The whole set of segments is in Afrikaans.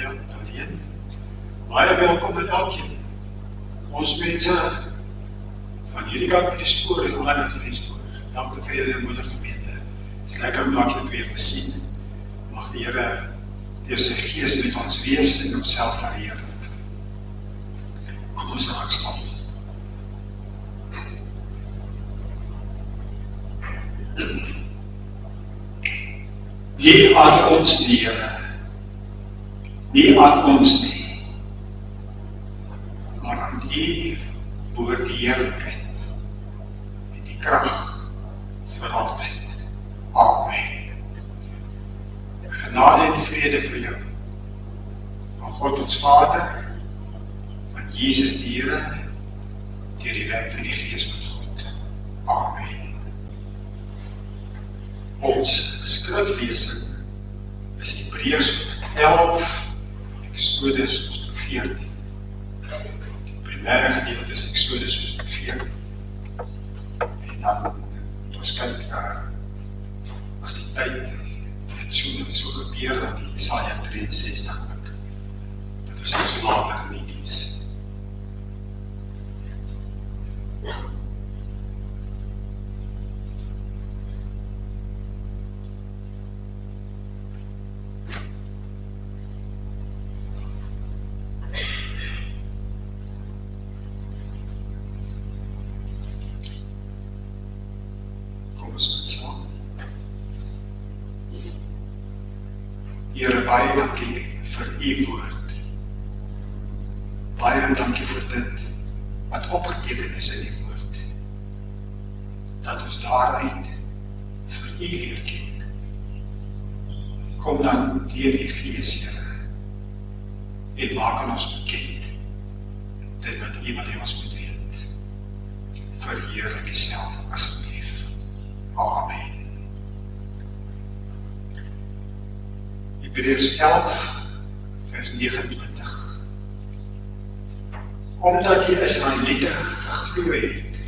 Claudia, Darlene. Baie welkom aan elkeen. Ons mense van hierdie kant van die spoor en ander kant van die spoor. Dank vir julle moedergemeente. Het is lekker om elkeen weer te sien. Mag die Here deur sy gees met ons wees en homself verheerlik. Kom ons raak stil. Nie aan ons nie, Here. Nie aan ons nie. Maar aan U behoort die heerlikheid en die krag vir altyd. Amen. Genade en vrede vir jou. Van God ons Vader, van Jesus die Here, deur die werk van die Gees van God. Amen. Ons skriflesing is Hebreërs hoofstuk 11, Exodus hoofstuk 14. Die primêre gedeelte is Exodus hoofstuk 14. En dan ons kyk as die tyd en so gebeur dat die Jesaja 63 ook. Dit is so later in die diens. Here, baie dankie vir U woord. Baie dankie vir dit wat opgeteken is in die woord. Dat ons daaruit vir U leer ken. Kom dan deur die Gees, Here, en maak aan ons bekend dit wat U wil hê ons moet weet. Verheerlik Uself asseblief. Amen. Hebreërs 11, vers 29. Omdat die Israeliete geglo het,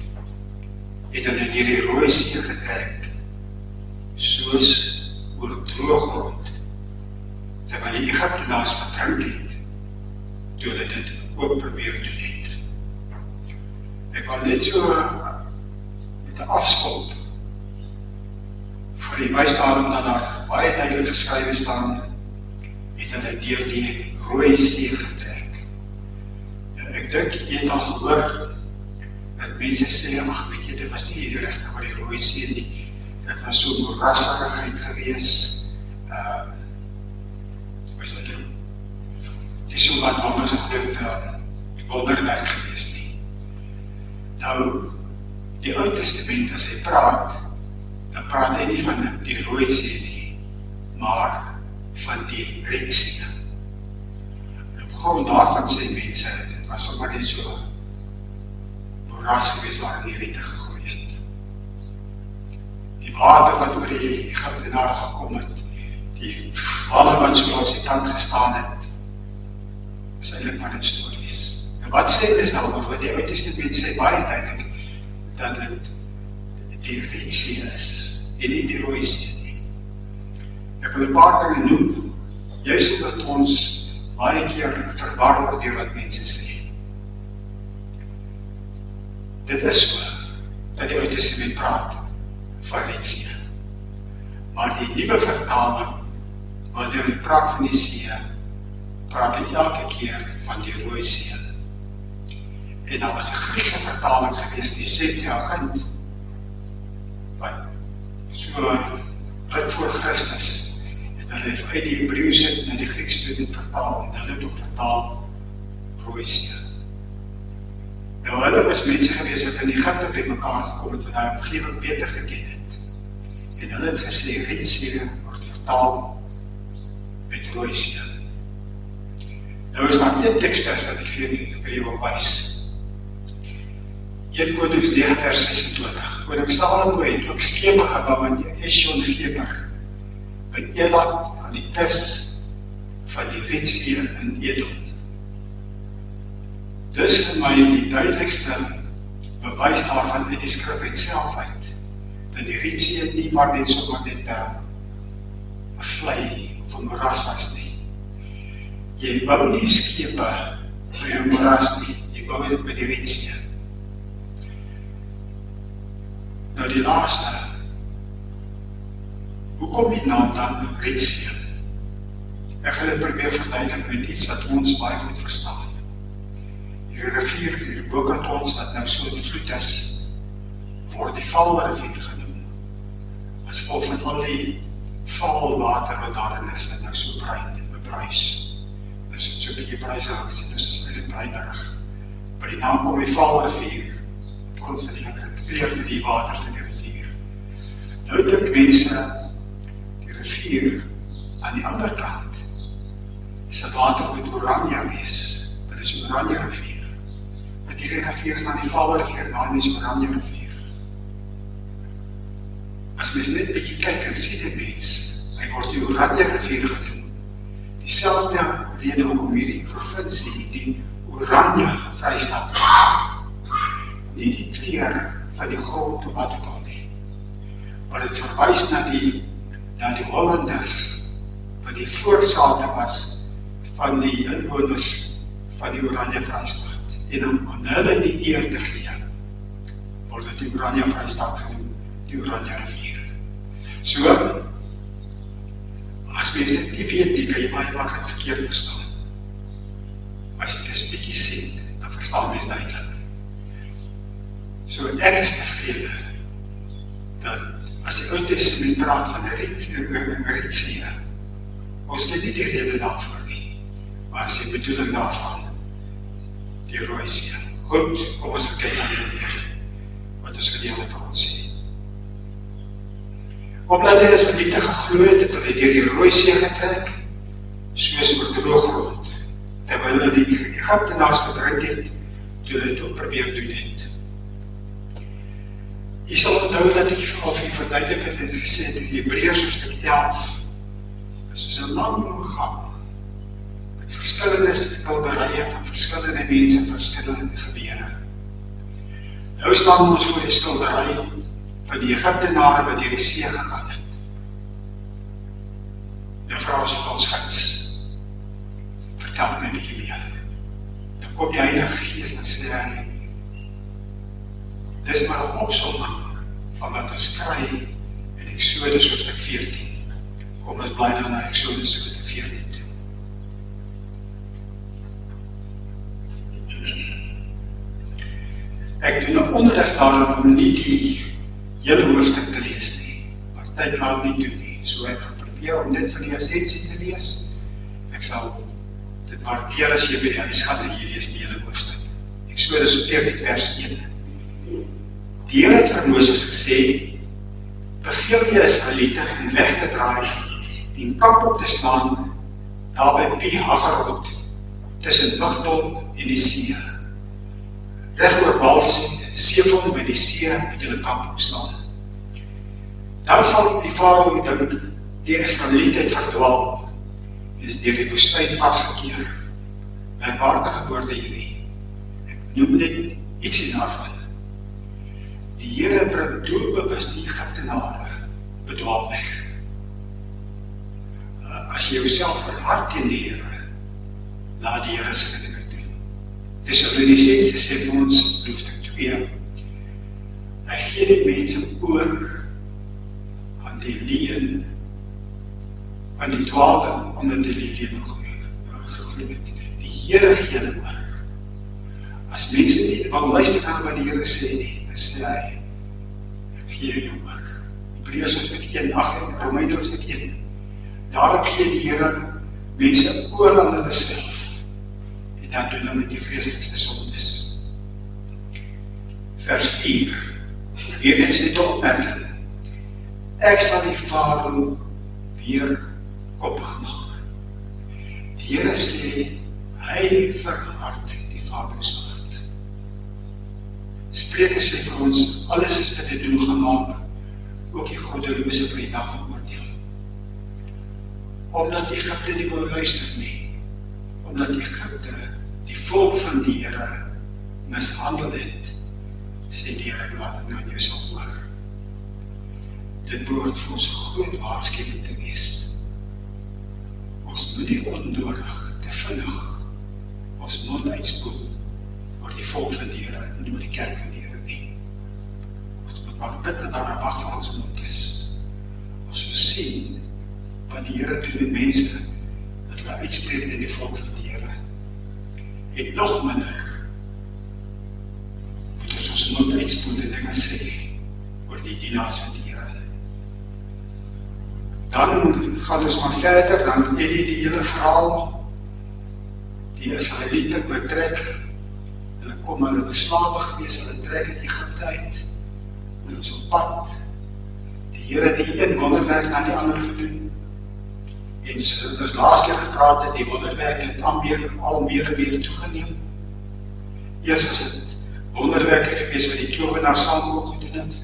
het hulle deur die Rooi See getrek, soos oor droë grond, terwyl die Egiptenaars verdrink het, toe hulle dit ook probeer doen het. Ek wil net so met 'n afskop vir die wys daarom dat daar baie duidelik geskrywe staan, het hulle deur die Rooi See getrek. En ek dink jy het al gehoor dat mense sê, ag weet jy, dit was nie die regte oor die Rooi See nie. Dit was so moerassigheid gewees. Het is so wat anders een groot wonderwerk gewees nie. Nou, die Ou Testament, as hy praat, dan praat hy nie van die Rooi See nie, maar van die Red See. En op grond daarvan sê mense, dit was sommer net so moeras gewees waar die riete gegooi het. Die water wat oor die Egiptenaar gekom het, die walle wat so langs die kant gestaan het, is eintlik maar net stories. En wat sê is nou, wat die Ou Testament sê baie duidelik, dat dit die Red See is, en nie die Rooi See. Ek wil 'n paar dinge noem, juist omdat ons baie keer verwar word deur wat mense sê. Dit is so, dat die Ou Testament praat van Red See. Maar die nuwe vertaling, wanneer hy praat van die See, praat hy elke keer van die Rooi See. En daar was 'n Griekse vertaling gewees, die Septuagint, wat so ruim voor Christus, hulle het uit die Hebreëse na die Grieks toe dit vertaal, en hulle het ook vertaal Rooi See. Nou hulle was mense gewees wat in Egypte by mekaar gekom het, wat daai omgewing beter geken het. En hulle het gesê, Red See word vertaal met Rooi See. Nou is daar een tekstvers wat ek vir jou wil wys. 1 Konings 9 vers 26. Koning Salomo het ook skepe gebou in Esjon-Geber, by Elat aan die kus van die Red See in Edom. Dis vir my die duidelikste bewys daarvan uit die skrif uit self uit, dat die Red See nie maar net sommer net 'n vlei of 'n moeras was nie. Jy bou nie skepe by jou moeras nie, jy bou dit by die Retsee. Nou die laaste, hoe kom die naam dan Retsee? Ek gaan dit probeer verduidelik met iets wat ons baie goed verstaan. Die rivier, die bokant ons wat nou so die vloed is, word die Valrivier genoem. As gevolg van al die valwater wat daarin is, wat nou so bruin en bebruis. Dis so 'n bietjie bruisig gesien, dus is dit bruinerig. Maar die naam kom die Valrivier, op grond van die kleur van die water van die rivier. Nou dink mense, die rivier aan die ander kant, sy water moet oranje wees, dit is een oranje rivier. Met hierdie rivier staan die Valrivier, daarom is oranje rivier. As mens net bietjie kyk en sien die mens, hy word die oranje rivier genoem. Dieselfde rede hoekom hierdie provinsie die oranje Vrystaat is. Nie die kleur van die grond of wat ook al nie. Maar het verwys na die Hollanders, wat die voorsate was van die inwoners van die Oranje Vrystaat. En om aan hulle die eer te gee, word dit die Oranje Vrystaat genoem, die Oranje Rivier. So, as mens dit nie weet nie, kan jy baie maklik verkeerd verstaan. As jy dit 'n bietjie sien, dan verstaan mens duidelik. So, ek is tevrede, dat as die Ou Testament praat van 'n Retsee, ons ken nie die rede daarvoor nie, maar is die bedoeling daarvan, die Rooi See. Goed, kom ons kyk na die weer, wat ons gedeelte vir ons sê. Omdat hy is van liefde geglo het, het hy deur die Rooi See getrek, soos oor droog grond, terwyl hy die Egiptenaars verdruk het, toe hy dit ook probeer doen het. Jy sal onthou dat ek al vir verduidelik het en gesê het in die Hebreërs hoofstuk 11, soos 'n lang gang, met verskillende skilderye van verskillende mense, verskillende gebeure. Nou staan ons voor die skildery van die Egiptenare wat deur die see gegaan het. Nou vra ons vir ons gids, vertel my 'n bietjie meer. Dan kom die Heilige Gees en sê hy, dis maar 'n opsomming van wat ons kry in Exodus hoofstuk 14. Kom ons bly dan na Exodus hoofstuk 14 toe. Ek doen 'n onderrig daarom om nie die hele hoofstuk te lees nie, maar tyd laat nie doen nie. So ek gaan probeer om net van die essensie te lees. Ek sal dit waardeer as jy by die huis gaan en jy lees die hele hoofstuk. Exodus 14 vers 1. Die Here het vir Moses gesê, beveel die Israeliete om weg te draai en kamp op te slaan daar by Pi-Hagerot tussen Migdol en die see. Reg oor Baal-Zephon by die see met julle kamp opslaan. Dan sal die Farao dink die Israeliete het verdwaal en is deur die woestyn vasgekeer. Merkwaardige woorde hierdie. Ek noem net ietsie daarvan. Die Here bring doelbewus die Egiptenare bedwaal weg. As jy jouself verhard teen die Here, laat die Here sy dinge doen. Tessalonisense sê vir ons, hoofstuk 2, hy gee die mense oor aan die leuen, aan die dwaling, omdat die leuen geglo het. Die Here gee hulle oor. As mense nie wil luister aan wat die Here sê nie, dan sê hy, ek gee jou oor. Hebreërs hoofstuk 1, en Romeine hoofstuk 1. Daarom gee die Here mense oor aan hulle self, en dan doen hulle met die vreeslikste sondes. Vers 4, weer eens net opmerking, ek sal die Farao weer koppig maak. Die Here sê, hy verhard die Farao se hart. Spreuke sê vir ons, alles is met 'n doel gemaak, ook die goddelose vir die dag van oordeel. Omdat Egipte nie wou luister nie, omdat Egipte die volk van die Here mishandel het, sê die Here, laat het nou in jou sal hoor. Dit behoort vir ons 'n groot waarskuwing te wees. Ons moet nie onnodig te vinnig ons mond uitspoel oor die volk van die Here en oor die kerk van die Here nie. Ons moet maar bid dat daar 'n wag van ons mond is. Ons moet sien wat die Here doen met mense, dat hulle uitspreek in die volk van die Here. En nog minder moet ons mond uitspoel en dinge sê oor die dienaars van die Here. Dan gaan ons maar verder, dan ken jy die hele verhaal. Die Israeliete betrek, hulle kom hulle slawe gewees, hulle trek uit Egipte uit, hulle is op pad. Die Here het die een wonderwerk na die ander gedoen. En soos ons laas keer gepraat het, die wonderwerk het al meer en meer toegeneem. Eers was het wonderwerke gewees wat die tovenaar Samuel gedoen het.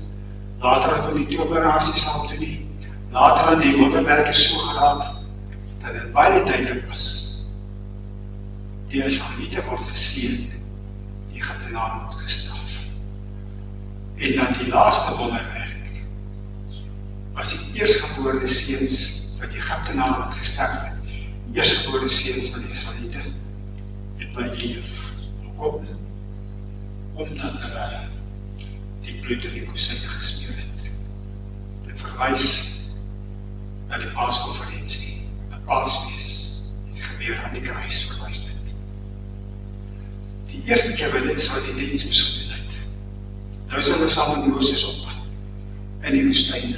Later kon die tovenaars nie saam doen nie. Later aan die wonderwerke so geraak, dat het baie duidelik was. Die Israeliete word geseën, die Egiptenare word gestraf. En dan die laaste wonderwerk, was die eerstgebore seuns van die Egiptenare wat gesterf het. Die eerstgebore seuns van die Israeliete het bly leef. Hoekom? Omdat hulle die bloed in die kussyne gesmeer het. Dit verwys na die Paaskonferensie, 'n Paasfees, die gebeur aan die kruis verwys dit. Die eerste keer wat die Israeliete iets moes gedoen het. Nou is hulle saam met Moses op pad in die woestyn.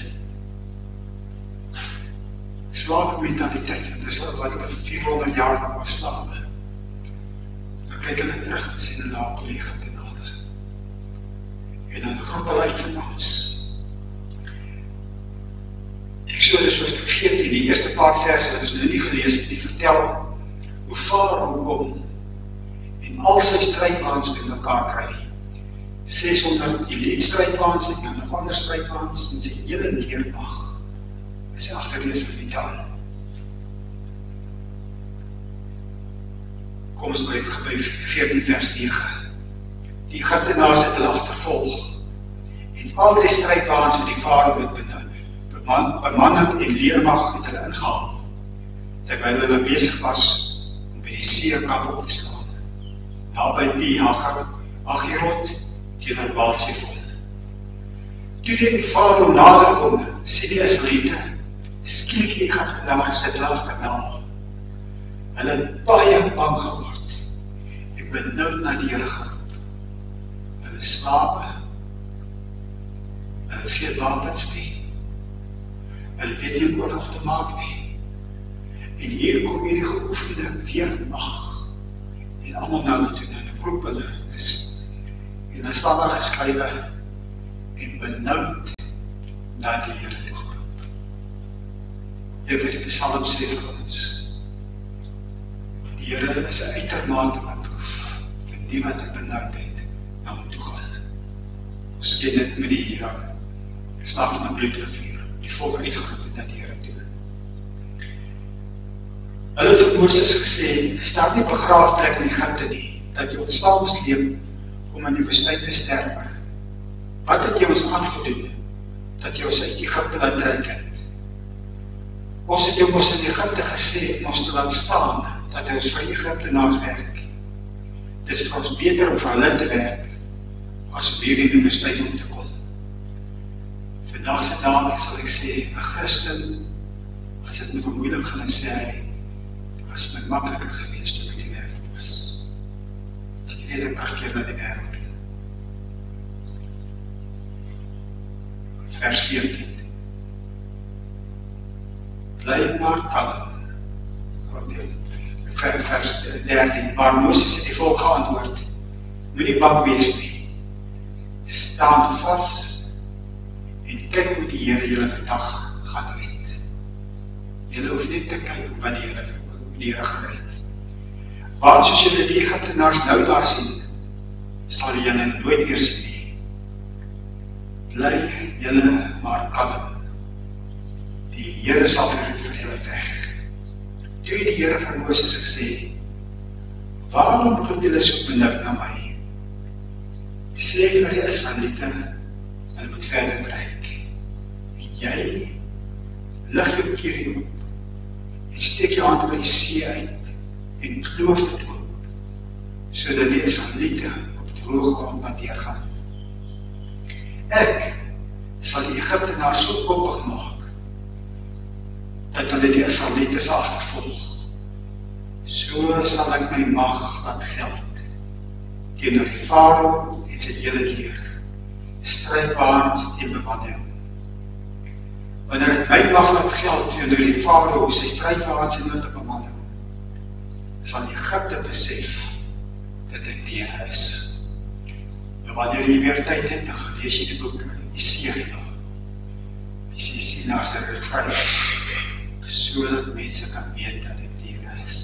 Slawe-mentaliteit, dit is wat hulle vir 400 jaar lang was slawe. Dan kyk hulle terug en sien hulle op die Egiptenare. En dan groep hulle uit van ons. Exodus hoofstuk 14, die eerste paar verse wat ons nou nie gelees het, die vertel hoe Farao kom en al sy strijdwaans met mekaar kry. 600 elite strijdwaans en dan nog ander strijdwaans met sy hele leermag. Hy sê agterlees vir die taal. Kom ons by 14 vers 9. Die Egiptenaars het hulle agtervolg en al die strijdwaans wat die Farao het bemanning en leermag het hulle ingehaal, terwyl hulle besig was om by die seekap op te slaan, naby Pi-Hagirot teenoor Baal-Zephon. Toe die Farao nader kom, sê die Israeliete, skielik die Egiptenaars sit agterna. Hulle het baie bang geword en benoud na die Here geroep. Hulle slawe, hulle geen wapens nie. Hulle weet nie oorlog te maak nie. En hier kom hierdie geoefende weermag. En almal nou toe en roep hulle is. En dan staan daar geskrywe en benoud na die Here toe geroep. Jy weet die Psalm sê vir ons. Die Here is 'n uitermate beproef vir die wat in benoudheid na hom toe gaan. Ons ken dit met die staf van die Bloedrivier. Die volk uitgeroep het na die Here toe. Hulle het vir Moses gesê, is daar nie begraafplek in Egipte nie, dat jy ons sal misleem om in die woestyn te sterwe. Wat het jy ons aangedoen, dat jy ons uit Egipte laat trek het? Ons het jou ons in Egipte gesê, om ons te laat staan, dat hy ons vir Egiptenaars werk. Het is vir ons beter om vir hulle te werk, as om hier in die woestyn om te kom. Vandaag sy dag sal ek sê, 'n Christen, as dit met hom moeilik gaan sê hy, was my makkeliker geweest toe ek in die wêreld was. Dat jy weet ek terugkeer na die wêreld. Vers 14. Bly maar kalm. Vers 13. Maar Moses het die volk geantwoord, moenie bang wees nie. Staan vas en kyk hoe die Here julle vandag gaan red. Julle hoef net te kyk wat die Here gaan red. Want soos julle die Egiptenaars nou daar sien, sal julle nooit weer sien nie. Bly julle maar kalm. Die Here sal vir julle veg. Toe het die Here vir Moses gesê, waarom roep julle so benoud na my? Sê vir die Israeliete, hulle moet verder trek. En jy lig jou keer op en steek jou hand oor die see uit en kloof dit oop, sodat die Israeliete op droë grond deurgaan. Ek sal die Egiptenaar so koppig maak, dat hulle die Israeliete sal agtervolg. So sal ek my mag laat geld, teenoor die Farao en sy hele leer, strijdwagens en bemanning. Wanneer ek my mag laat geld teenoor die Farao, sy strijdwagens en hulle bemanning, sal Egipte besef dat ek die Here is. En wanneer jy weer tyd het, dan lees jy die boek Esegiel. Jy sien na sy regverdigheid, sodat mense kan weet dat ek die Here is.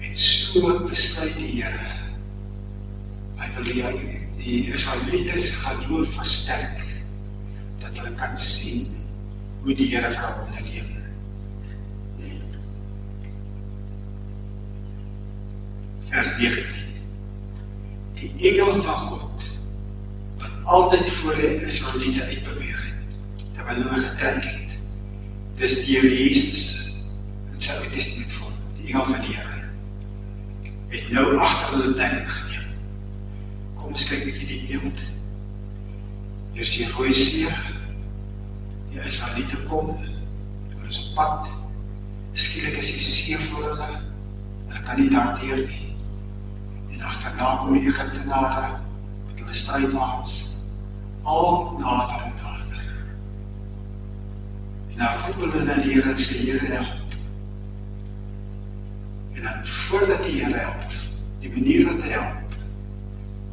En so besluit die Here, hy wil die Israelites gaan versterk, dat hulle kan sien hoe die Here vir hulle onderneem. Vers 19. Die engel van God, wat altyd voor die Israeliete uitbeweeg het, terwyl hulle getrek het, dis die Here Jesus, in sy Ou Testament vorm, die engel van die Here, het nou agter hulle plek geneem. Kom ons kyk bietjie die beeld. Hier is die Rooi See, die Israeliete kom, hulle is op pad, skielik is die see voor hulle kan nie daar deur nie. En agterna kom die Egiptenare, met hulle strijdwagens, al nader en nader. En dan roep hulle na die Here en sê, Here help. En dan voordat die Here help, die manier wat hy help,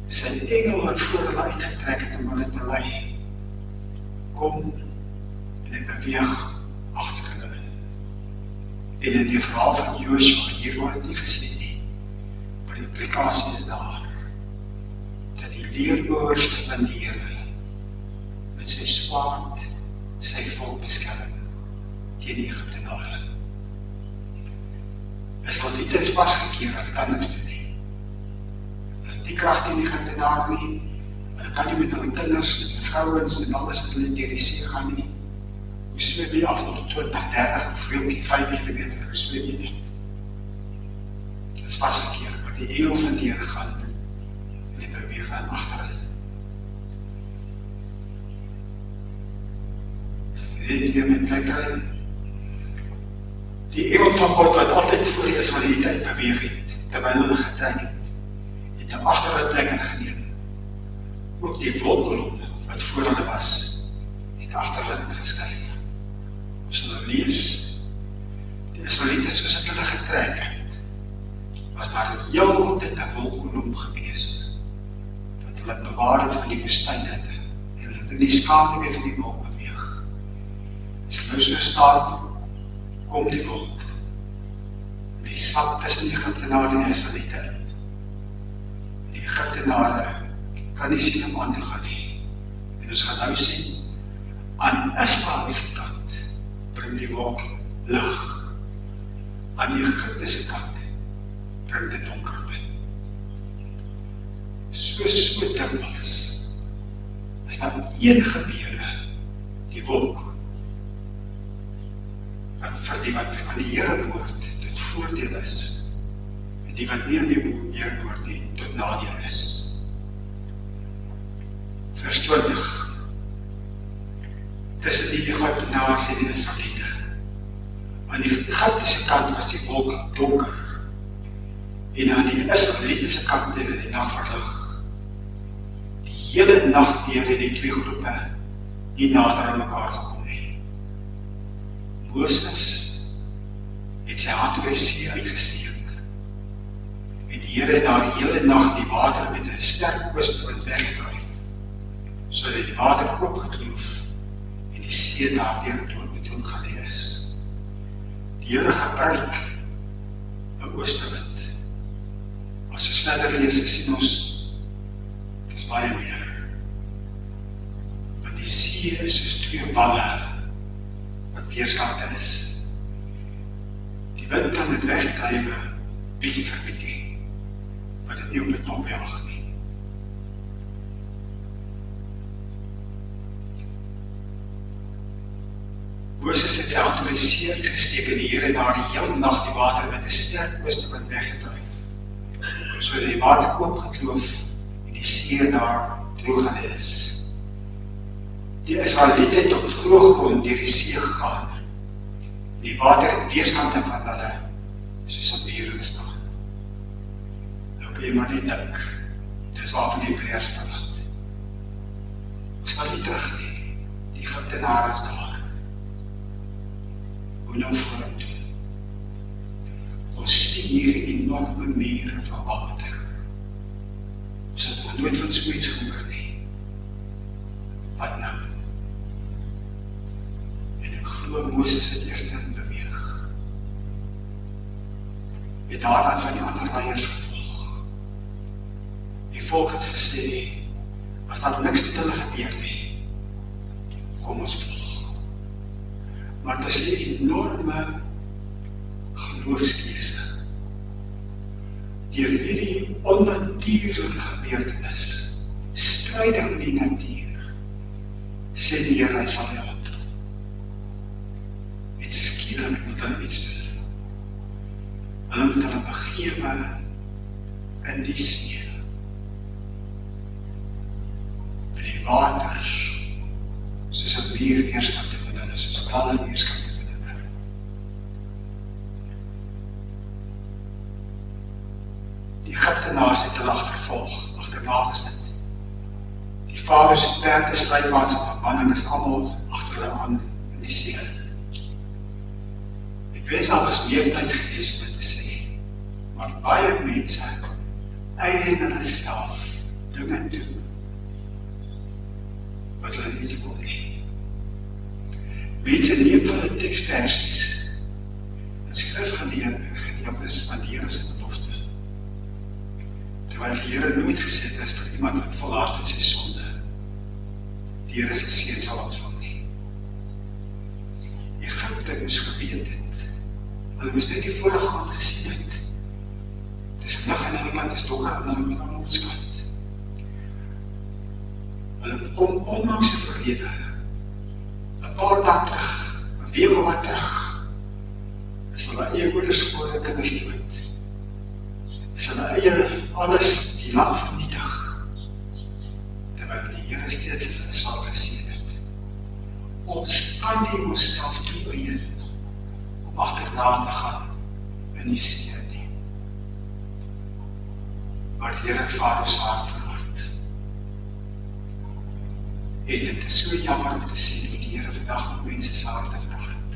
sy engel wat voor hulle uitgetrek het om hulle te lei, kom en hy beweeg agter hulle. En in die verhaal van Joshua, hier word het nie gesê nie, maar die implikasie is daar, dat die leerboorste van die Here met sy swaard sy volk beskerm teen die Egiptenare. Israeliete is vasgekeer, hulle kan niks doen nie. Hulle het nie krag teen die Egiptenare nie, hulle kan nie met hulle kinders, met hulle vrouens en alles met hulle deur die see gaan nie. Hoe swem jy af op 20, 30 of 5 kilometer, hoe swem jy dit? Dit is vasgekeer, maar die engel van die Here gaan en die beweeg aan agter hulle. Dit weer met plek kry. Die engel van God wat altyd voor die Israeliete beweeg het, terwyl hulle getrek het, het nou agter hulle plek ingeneem. Ook die wolkkolom wat voor hulle was, het agter hulle ingeskuif. As hulle lees, die Israeliete soos ek hulle getrek het, was daar heel tyd 'n wolkkolom gewees, wat hulle bewaar het van die woestynhitte, en hulle het in die skaduwee van die wolk beweeg. As hulle so staan, kom die wolk, die sap tussen die Egiptenare en die Israeliete in. Die Egiptenare kan nie sien om aan te gaan nie. En ons gaan nou sien, aan Israel se kant bring die wolk lig, aan die Egipte se kant bring dit donkerte. So dikwels is daar een gebeure, die wolk, wat vir die wat aan die Here behoort, tot voordeel is, en die wat nie aan die Here behoort nie, tot nadeel is. Vers 20. Tussen die Egiptenaars en die Israeliete. Aan die Egiptese kant was die wolk donker, en aan die Israeliete kant het die nag verlig. Die hele nag deur het die twee groepe nie nader aan mekaar gekom nie. Moses het sy hand oor die see uitgesteek, en die Here het daar die hele nag die water met 'n sterk oostenwind weggedryf, sodat die water oopgekloof en die see daardeur toe gelê is. Die Here gebruik 'n oostenwind. As ons verder lees, sien ons, dit is baie meer. Want die see is soos twee walle, wat weerskante is. Die wind kan dit wegdryf, bietjie vir bietjie, wat dit nie op die knop jaag nie. Moses het sy hand voor die see uitgesteek en die Here daar die hele nag die water met 'n sterk oostewind weggedryf. So die water oopgekloof en die see daar drogende is. Die Israeliete het op droog grond deur die see gegaan. Die water het weerskante van hulle soos 'n muur gestaan. Nou kan jy maar net dink, dis waarvan die Hebreërs praat. Ons gaan nie terug nie, die Egiptenare is daar. Hoe nou vorentoe? Ons sien hier enorme mure van water. Ons het nog nooit van so iets gehoor nie. Wat nou? En ek glo Moses het eers in beweeg. Het daaraan van die ander leiers gevolg. Die volk het gesê, as dat niks met hulle gebeur nie, kom ons volg. Maar dit is 'n enorme geloofskeuse. Deur hierdie onnatuurlike gebeurtenis, strydig met die natuur, sê die Here hy sal help. En skielik moet hulle iets doen. Hulle moet hulle begewe in die see. By die waters, soos 'n muur weerskante van hulle, soos walle weerskante van hulle. Die Egiptenaars het hulle agterna gesit. Die Farao se perde, strijdwaans en verbanning is almal agter hulle aan in die see. Ek wens daar was meer tyd gewees om dit te sê, maar baie mense eien hulle self dinge toe wat hulle nie wil hê. Mense neem van die tekstversies en skrifgedeeltes van die Here se belofte, terwyl die Here nooit gesê is vir iemand wat volhard in sy sonde, die Here se seën sal ontvang nie. Egipte moes geweet het, hulle moes net die vorige aand gesien het. Het is lig en hulle kant is donker en hulle aan ons kant. Hulle kom ondanks die verlede, 'n paar dae terug, 'n week of wat terug, is hulle eie ouderskore kinders dood. Is hulle eie alles die land vernietig, terwyl die Here steeds vir Israel geseën het. Ons kan nie onsself toeëien om agterna te gaan in die see nie. Maar die Here het Farao se hart verhard. En dit is so jammer om te sien hoe die Here vandag met mense se harte verhard.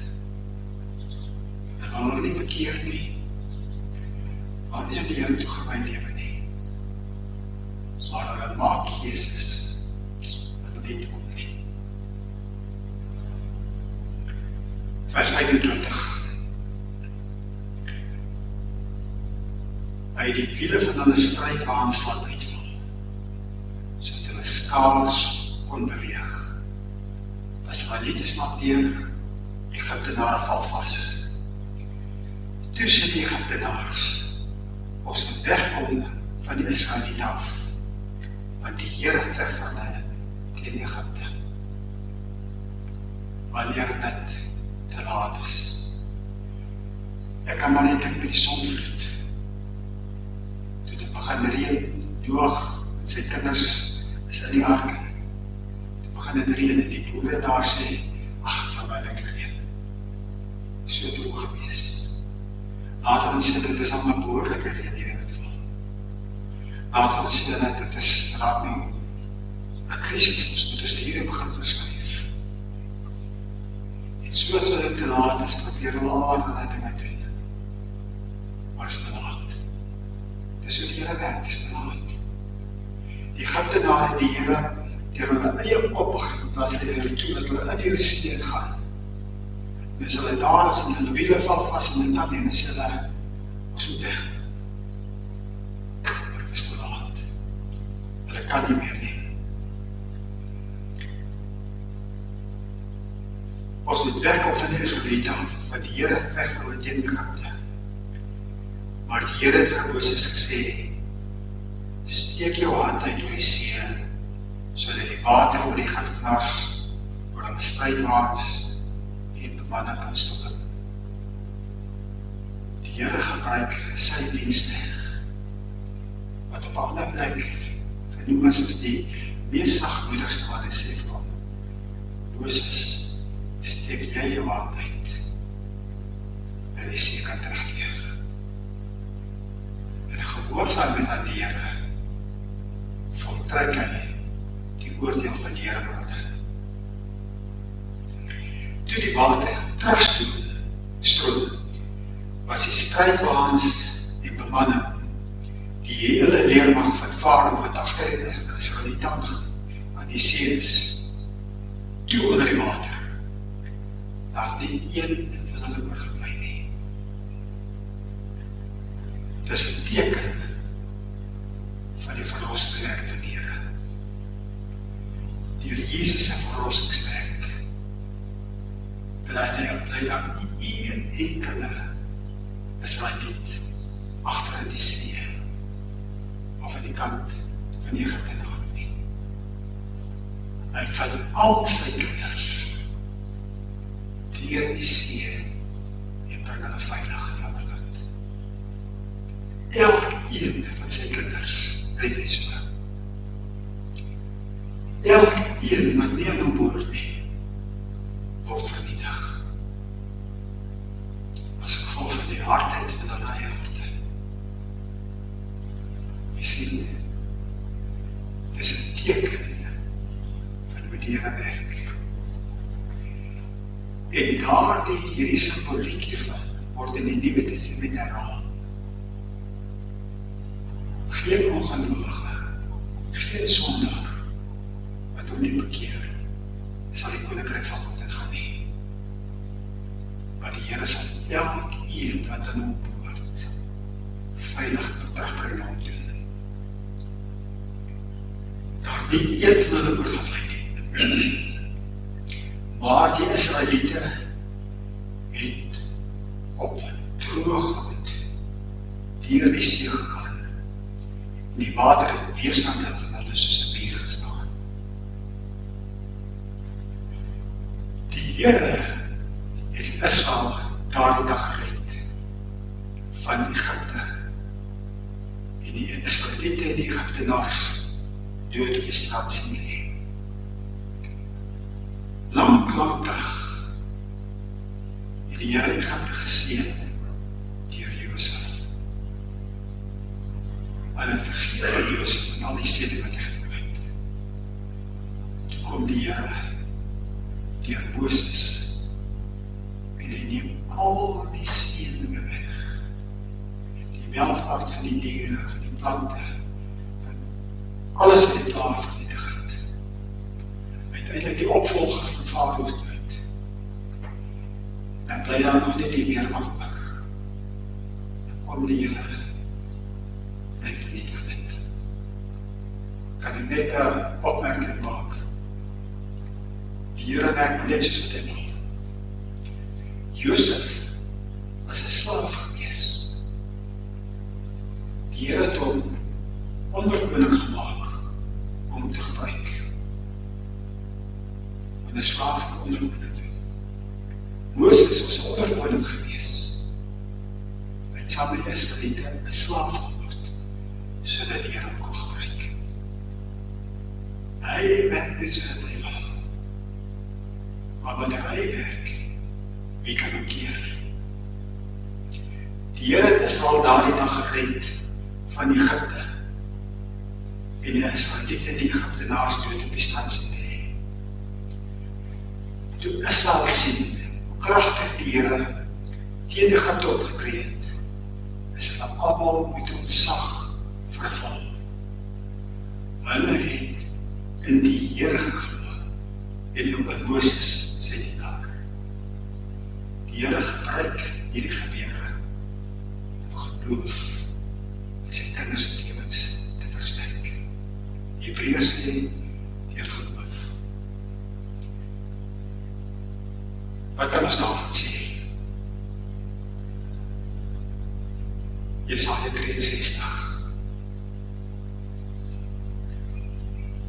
En wil hulle nie bekeer nie, want nie die Here toegewy lewe nie. Maar hulle maak keuses wat hulle nie toekom nie. Vers 25. Hy het die wiele van hulle strijdwaans laat uitval, sodat hulle skaars kon beweeg. As Israeliete snap deur, Egiptenare val vas. Toe sê die Egiptenaars, ons moet wegkom van die Israeliete af, want die Here veg vir hulle teen Egipte. Wanneer dit te laat is. Ek kan maar net dink by die sonvloed. Toe dit begin reën, Noag en sy kinders is in die ark. Toe begin dit reën en die boere daar sê, het sal baie lekker reën. Dit is so droog gewees. Later dan sê dit is al 'n behoorlike reën hier in het val. Later dan sê dit is raak nie 'n krisis, ons moet ons diere begin verskryf. En soos dit te laat is, probeer hulle allerlei dinge doen. Maar is te laat. Dis hoe die Here werk, is te laat. Die Egiptenare het die Here deur hulle eie kop laat leer toe dat hulle in die see gaan. En as hulle daar is en hulle wiele val vas en dan en sê hulle, ons moet weg. Maar dit is te laat. Hulle kan nie meer nie. Ons moet wegkom van die Israeliete af, want die Here veg vir hulle teen Egipte. Maar die Here het vir Moses gesê, steek jou hand uit oor die see, sodat die water oor die Egiptenaars, oor hulle strijdwaans en manne kan stop. Die Here gebruik sy dienste, wat op 'n ander plek genoem is die mees sagmoedigste wat hy sê van Moses, steek jy jou hand uit en die see kan terugkeer. En gehoorsaamheid aan die Here voltrek hy die oordeel van die Here oor hulle. Toe die water terugstroom, was die strijdwagens en bemanning, die hele leermag van Farao wat agter die Israeliete aan die see is, toe onder die water, daar nie een van hulle oorgebly nie. Dit is 'n teken van die verlossingswerk van die Here. Deur Jesus se verlossingswerk, bly daar nie een enkele Israeliet agter in die see, of aan die kant van Egipte daar nie. Hy vat al sy kinders deur die see en bring hulle veilig in die ander kant. Elkeen van sy kinders red hy so. Elkeen wat nie aan hom behoort nie, word vernietig. As gevolg van die hardheid van hulle eie harte. Jy sien, dit is 'n teken van hoe die Here werk. En hierdie symboliek hiervan word in die Nuwe Testament herhaal. Geen ongelowige, geen sondaar wat hom nie bekeer, sal die koninkryk van God ingaan nie. Maar die Here sal elkeen wat aan hom behoort veilig terugbring na hom toe. Daar nie een van hulle oorgebly nie. Maar die Israeliete het op droë grond deur die see gegaan. En die water het weerstand van hulle soos 'n muur gestaan. Die Here het Israel daardie dag gered van Egipte. En die Israeliete en die Egiptenaars dood op die straat sien lê. Lang terug het die Here Egipte geseën deur Josef. En het vergeet van Josef en al die seëning wat hy gedoen het. Toe kom die Here deur Moses en hy neem al die seëninge weg. Die welvaart van die diere, van die plante, van alles wat die plaag vernietig het. Uiteindelik die opvolger van Farao's dood. Dan bly daar nog net die weermag oor. Dan kom die Here en hy vernietig dit. Kan ek net 'n opmerking maak? Die Here werk net soos wat hy wil. Josef was 'n slaaf gewees. Die Here het hom onderkoning gemaak om te gebruik. En 'n slaaf van onderkoning doen. Moses was 'n onderkoning gewees. Hy het saam met die Israeliete 'n slaaf geword, sodat die Here hom kon gebruik. Hy werk net soos hy wil. Maar wanneer hy werk, wie kan hom keer? Die Here het Israel daardie dag gered van Egipte. En die Israeliete en die Egiptenaars dood op die strand sien lê. Toe Israel sien hoe kragtig die Here teen Egipte opgetree het, is hulle almal met ontzag vervul. Hulle het in die Here geglo en ook in Moses sy dienaar. Die Here gebruik hierdie gebeure om geloof in sy kinders se lewens te versterk. Hebreërs sê deur geloof. Wat kan ons daarvan sê? Jesaja 63.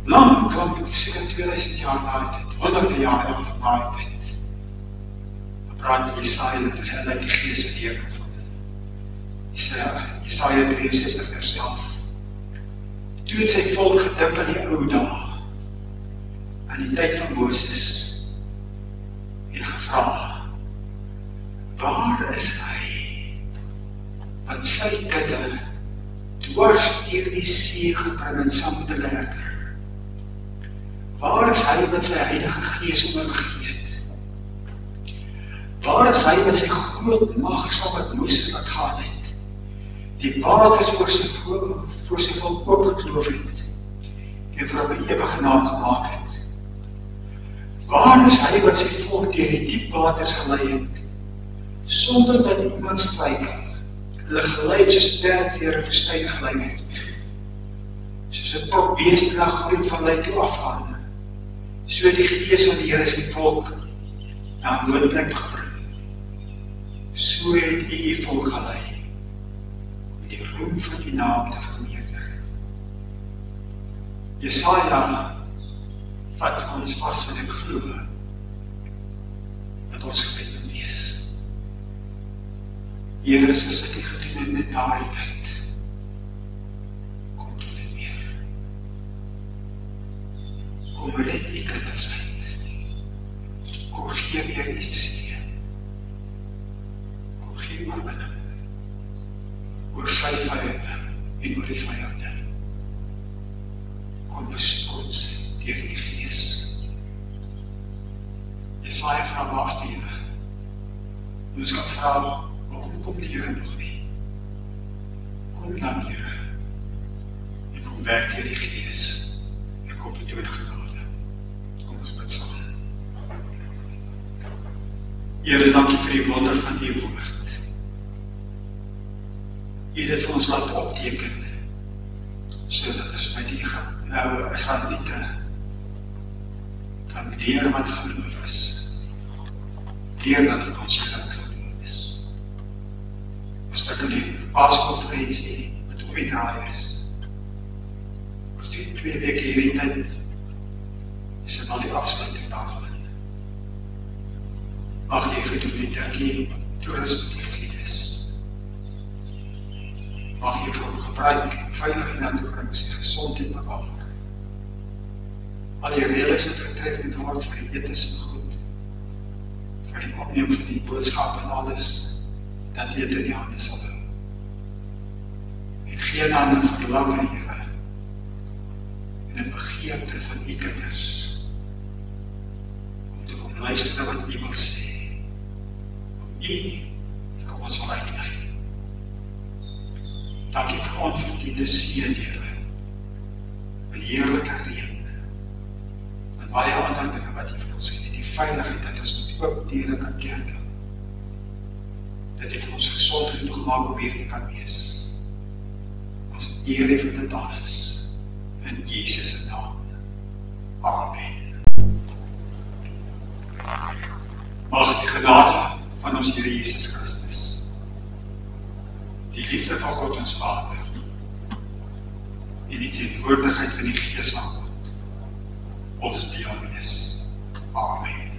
Lang, seker 2000 jaar na dit, 100 jaar na die tyd. praat in Jesaja dat hy lyk die Gees wat hier kan vul. Jesaja 63 vers 11. Toe het sy volk gedink aan die ou dae, aan die tyd van Moses, en gevra, waar is hy, wat sy kudde dwars deur die see gebring en saam met hulle herder? Waar is hy wat sy Heilige Gees oorgegee het? Waar is hy wat sy groot mag saam met Moses laat gaan het? Die waters voor sy volk oopgekloof het en vir hom 'n ewige naam gemaak het? Waar is hy wat sy volk deur die diep waters gelei het, sonder dat iemand struikel? Hulle gelei soos perd deur 'n woestyn gelei het, soos 'n trop beeste na groen vallei toe afgaan. So die Gees van die Here sy volk na 'n woonplek gebring. So het U volk gelei, om die roem van die naam te vermeerder. Jesaja vat vir ons vas wat ek glo, dat ons gebed moet wees. Here, soos wat U gedoen het in daardie tyd, kom doen dit weer. Kom red U kinders uit. Kom gee weer U seën. Kom gee oorwinning oor sy vyande en oor die vyande. Kom besoek ons deur die Gees. Jesaja vra maar 8 uur. Ons kan vra, waarom kom die Here nog nie? Kom dan, Here, en kom werk deur die Gees, en kom die dood genade. Kom ons bid saam. Here, dankie vir die wonder van die woord. U het dit vir ons laat opteken, sodat ons met die Israeliete kan leer wat geloof is. Leer dat vir ons wat geloof is. Ons dat in die paaskonferensie met uitdraai is. Ons die 2 weke hierdie tyd is dit al die afsluiting daarvan. Mag jy vir die liturgie toerus met die Gees. Mag jy vir hom gebruik, veilig en aan toe bring, sy gesondheid bewaar. Al die reëls wat getref moet word vir die etes en goed, vir die opneem van die boodskap en alles, dat jy het in die hande sal hou. En geen hande verlang, Here, en 'n begeerte van die kinders, om te kom luister wat U wil sê, om U vir ons wil uitlei. Dankie vir onverdiende seën, Here, vir heerlike reën, en baie ander dinge wat U vir ons het, die veiligheid dat ons met oop deure kan kerk, dat U vir ons gesond genoeg maak om hier te kan wees. Ons eer U vir dit alles, in Jesus se naam. Amen. Mag die genade van ons Here Jesus Christus, die liefde van God ons Vader, en die teenwoordigheid van die Gees van God, ons deel wees. Amen.